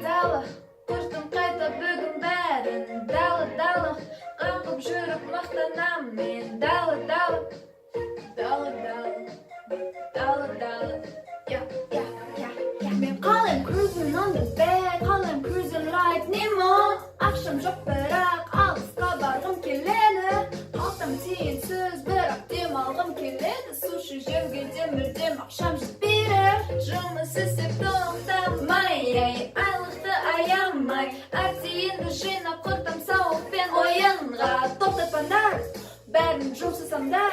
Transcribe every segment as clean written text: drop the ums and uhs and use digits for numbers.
Дала, құртым қайта бүгін бәрін. Дала, қаңғып жүріп мақтанам мен. Дала, Мен қалайым cruising on the bed, қалайым cruising like Nemo. Ақшам жоқ бірақ алысқа барғым келеді. Қалтам тиынсыз бірақ демалғым келеді. Суши жеуге де мүлдем ақшам жетпейді. Жұмыс істеп тоқтамай, айлықты аямай. Артиінді жинап құртам сауықпен ойынға. Тоқтатпаңдар, бәрін жұмсасам да,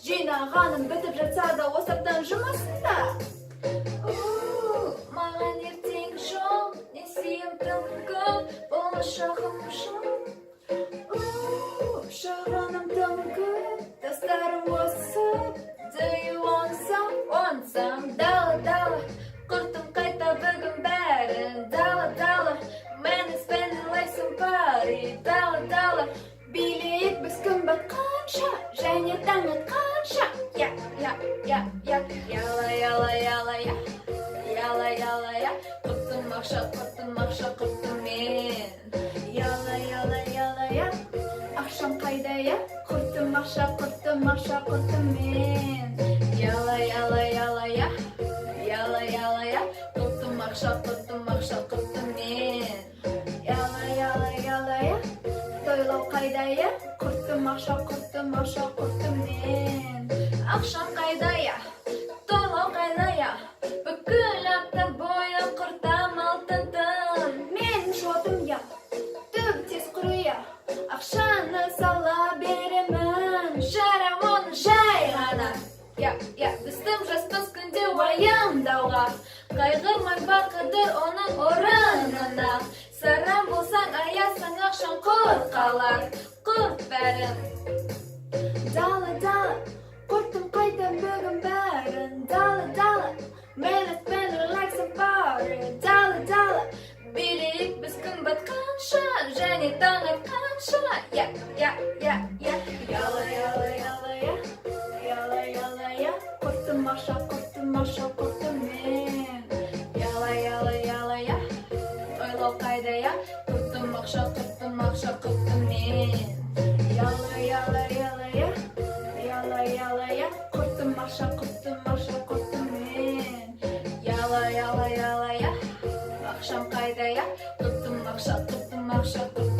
жинағаным бітіп жатса да осы аптан жұмысында. Маған ертең жол, несием тым көп, болашағым жол. Шығыным тым көп, достарым осы. Do you want some? Want some? Дала, құртым қайта бүгін бәрін. Дала, man is spending like somebody. Дала, билейік біз күн батқанша, және таң атқанша. Яла, құртым ақша, құртым мен. Яла, ақшам қайда, құртым ақша, құртым мен. Яла, құртым ақша, құртым мен. Яла, тойлау қайда, құртым ақша, құртым мен. Ақшам қайда, тойлау қайда, бүкіл апта бойы құртам алтынтын. Менің шотым, түбі тез құруя, ақшаны сала беремін. Жарам оны жай ғана, біздім жаспыз күнде уайымдауға. Қайғырмай бар қыдыр оның орынына. Сарам болсаң аясаң ақшаң құр қалар, құрт бәрін. Дала, құртым қайта бүгін бәрін. Дала, man is spending like somebody. Дала, билейік біз күн батқанша, және таң атқанша. Яла, құртым ақша, құртым мен. Яла, тойлау қайда, құртым ақша, құртым мен. Яла, құртым ақша, құртым мен. Яла, ақшам қайда, құртым ақша, құртым